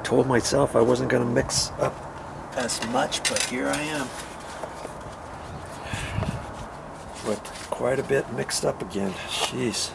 told myself I wasn't going to mix up as much, but here I am with quite a bit mixed up again. Jeez.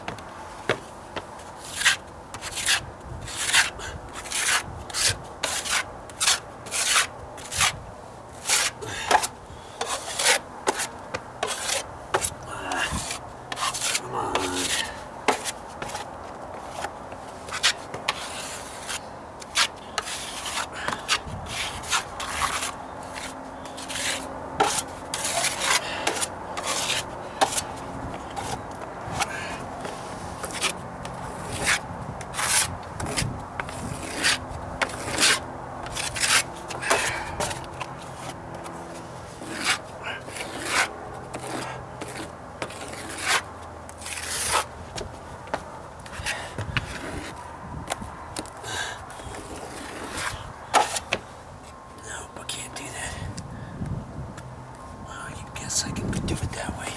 I can do it that way.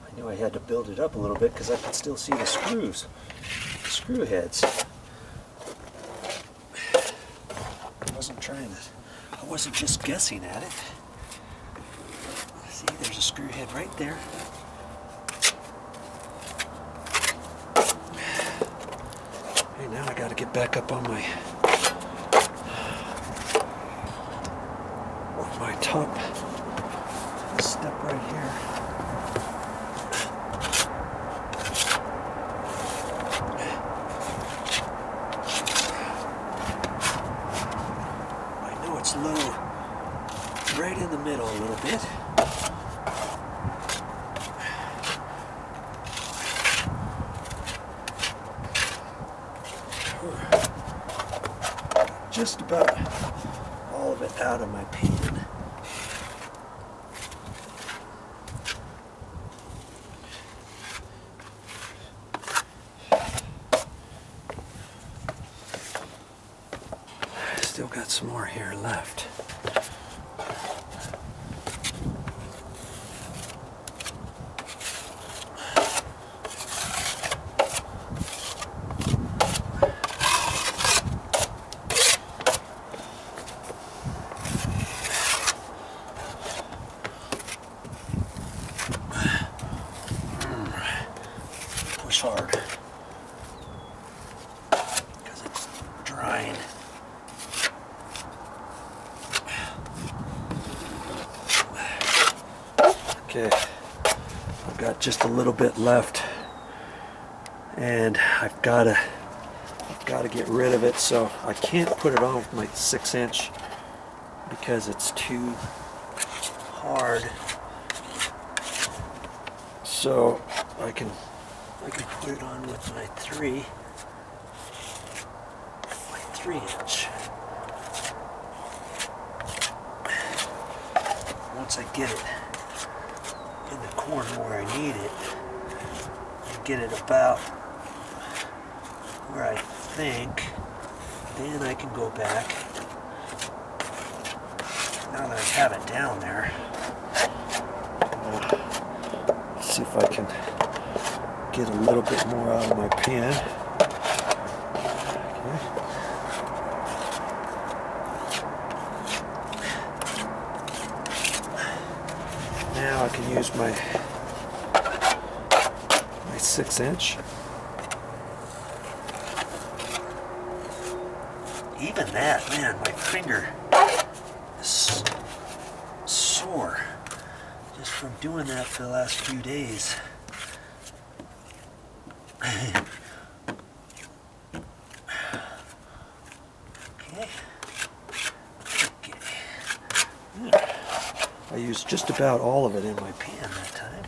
I knew I had to build it up a little bit because I could still see the screws. Screw heads. I wasn't just guessing at it. See, there's a screw head right there. Hey, now I gotta get back up on my top step right here. Low, right in the middle a little bit. Just about all of it out of my pan. Still got some more here left. Push hard because it's drying. Okay, I've got just a little bit left, and I've got to get rid of it. So I can't put it on with my 6" because it's too hard. So I can put it on with my 3". Once I get it in the corner where I need it, and get it about where I think, then I can go back. Now that I have it down there, let's see if I can get a little bit more out of my pan. Now I can use my 6". Even that, man, my finger is sore just from doing that for the last few days. I used just about all of it in my pan that time.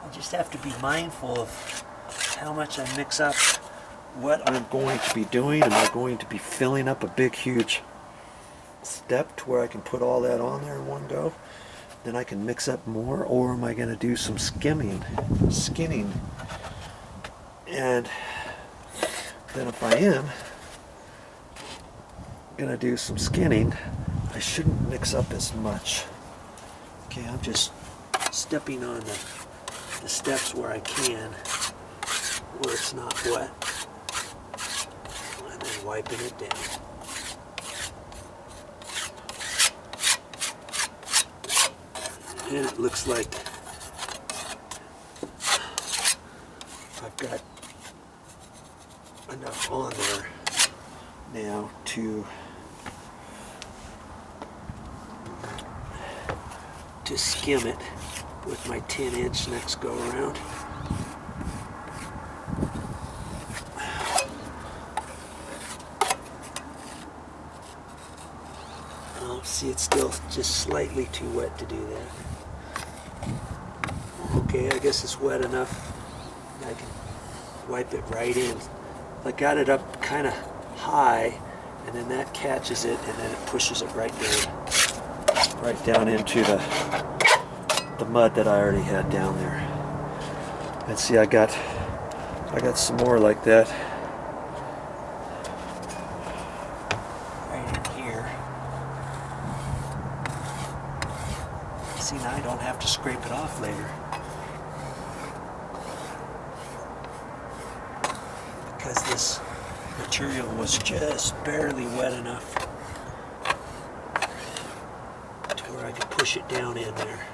I just have to be mindful of how much I mix up, what I'm going to be doing. Am I going to be filling up a big huge step to where I can put all that on there in one go. Then I can mix up more, or am I going to do some skinning? And then if I am going to do some skinning, I shouldn't mix up as much. Okay, I'm just stepping on the steps where I can, where it's not wet, and then wiping it down. And it looks like I've got enough on there now to skim it with my 10-inch next go around. Oh, see, it's still just slightly too wet to do that. Okay, I guess it's wet enough. I can wipe it right in. I got it up kind of high, and then that catches it, and then it pushes it right down into the mud that I already had down there. And see, I got some more like that right in here. See, now I don't have to scrape it off later, because this material was just barely wet enough to where I could push it down in there.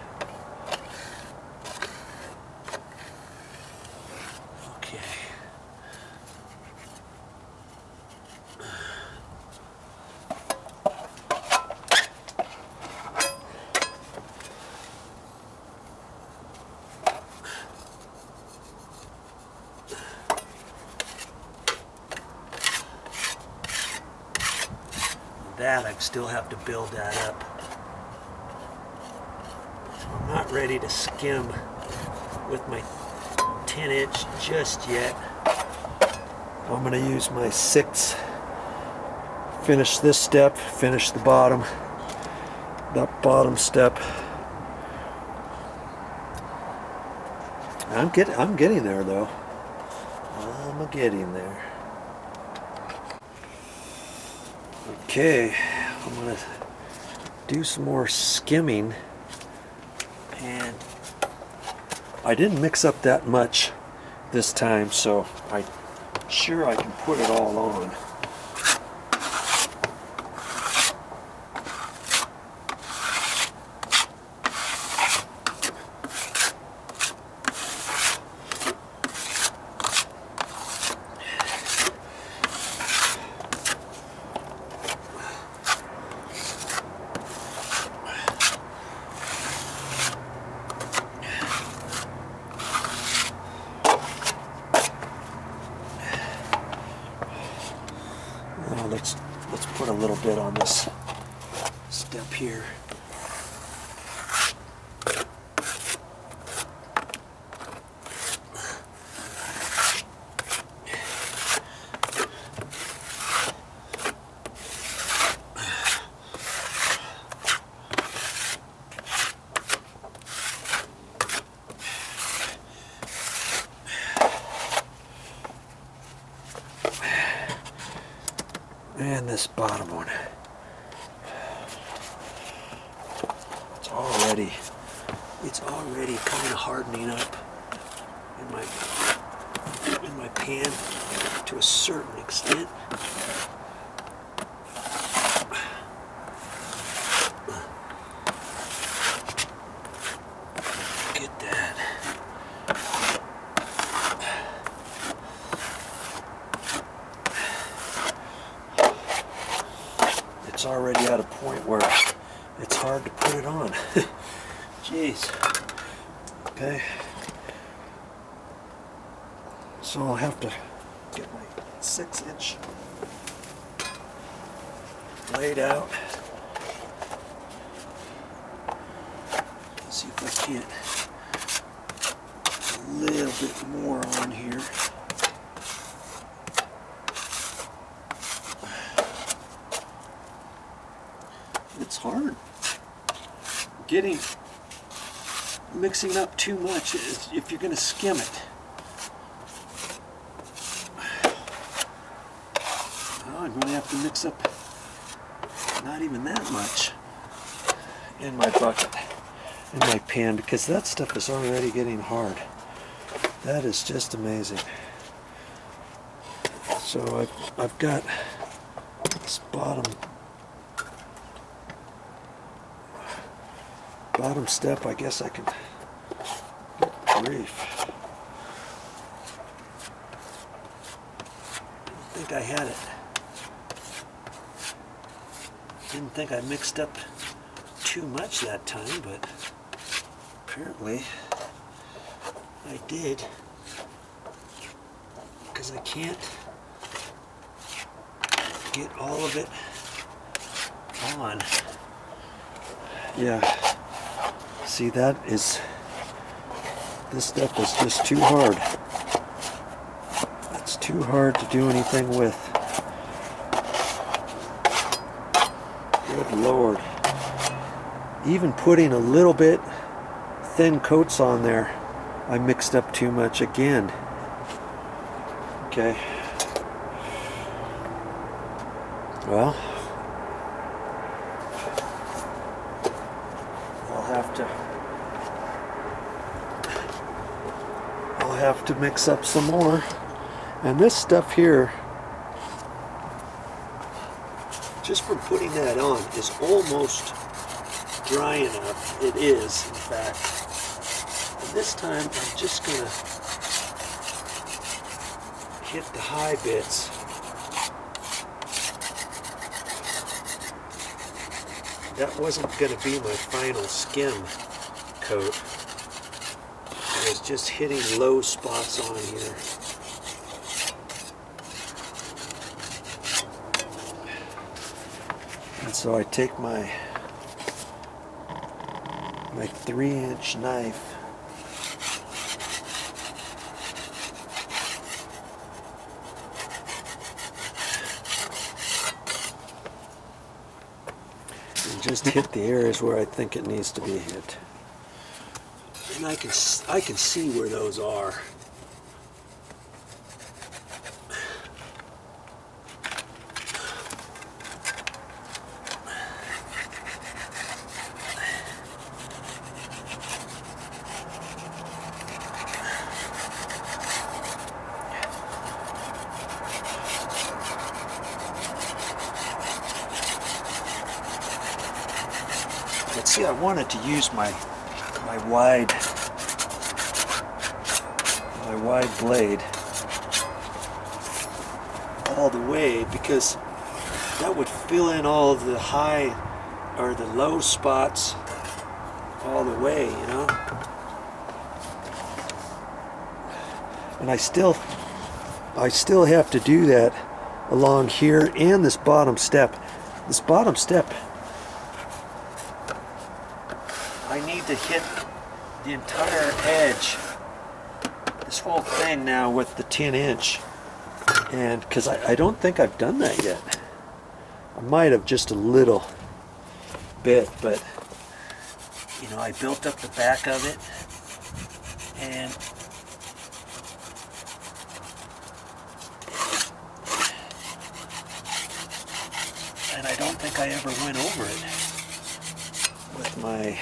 Okay. That I still have to build that up. So I'm not ready to skim with my 10-inch just yet. I'm going to use my 6. Finish this step, finish the bottom, that bottom step. I'm getting there though. I'm getting there. Okay, I'm going to do some more skimming, and I didn't mix up that much this time, so I'm sure I can put it all on. Let's put a little bit on this step here. And this bottom one, it's already kind of hardening up in my pan to a certain extent. Get that. It's already at a point where it's hard to put it on. Jeez. Okay. So I'll have to get my 6-inch laid out. See if I can't get a little bit more on here. It's hard. Mixing up too much if you're going to skim it. Oh, I'm going to have to mix up not even that much in my bucket, in my pan, because that stuff is already getting hard. That is just amazing. So I've got this bottom step. I guess I can grief. I don't think I had it. Didn't think I mixed up too much that time, but apparently I did, because I can't get all of it on. Yeah, see, this stuff is just too hard. It's too hard to do anything with. Good Lord. Even putting a little bit thin coats on there, I mixed up too much again. Okay. Well, I'll have to mix up some more. And this stuff here, just from putting that on, is almost dry enough. It is, in fact. And this time I'm just going to hit the high bits. That wasn't going to be my final skim coat. I was just hitting low spots on here. And so I take my 3-inch knife, and just hit the areas where I think it needs to be hit. And I can see where those are. But see, I wanted to use my wide blade all the way, because that would fill in all of the high or the low spots all the way, you know. And I still have to do that along here and this bottom step. This bottom step, I need to hit the entire edge, this whole thing now with the 10-inch, and because I don't think I've done that yet. I might have just a little bit, but you know, I built up the back of it, and I don't think I ever went over it with my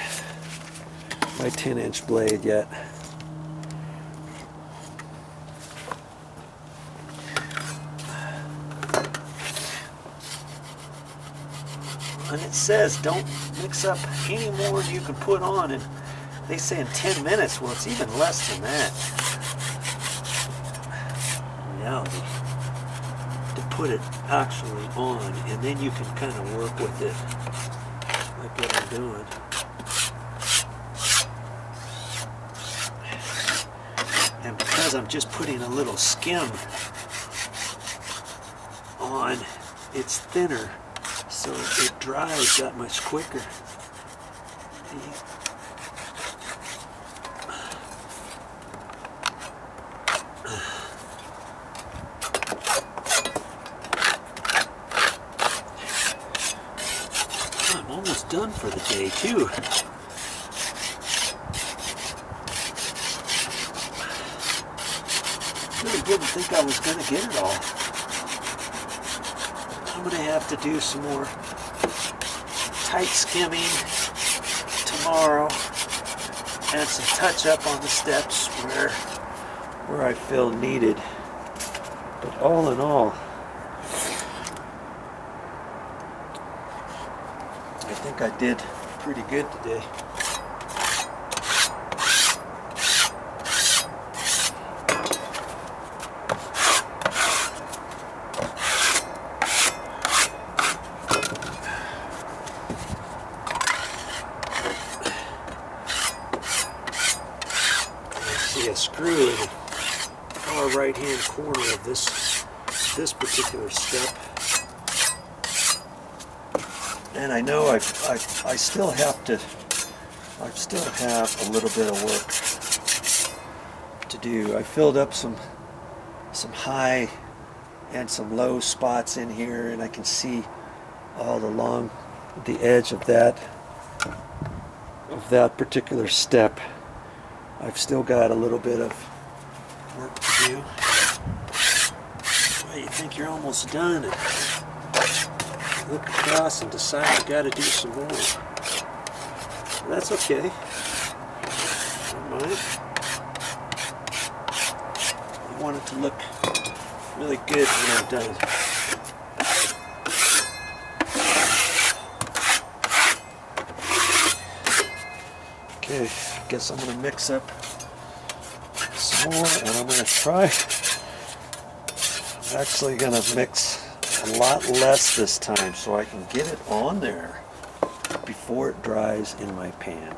10-inch blade yet. And it says don't mix up any more than you can put on, and they say in 10 minutes. Well, it's even less than that in reality, to put it actually on, and then you can kind of work with it like what I'm doing. And because I'm just putting a little skim on, it's thinner, so it dries that much quicker. I'm almost done for the day too. Really didn't think I was going to get it all. I'm going to have to do some more tight skimming tomorrow and some touch up on the steps where I feel needed. But all in all, I think I did pretty good today. A screw in the far right hand corner of this particular step, and I know I still have a little bit of work to do. I filled up some high and some low spots in here, and I can see all along the edge of that particular step. I've still got a little bit of work to do. Well, you think you're almost done and look across and decide you got to do some more. Well, that's okay. Don't mind. I want it to look really good when I'm done. Okay, I guess I'm going to mix up some more, and I'm going to try. I'm actually going to mix a lot less this time so I can get it on there before it dries in my pan.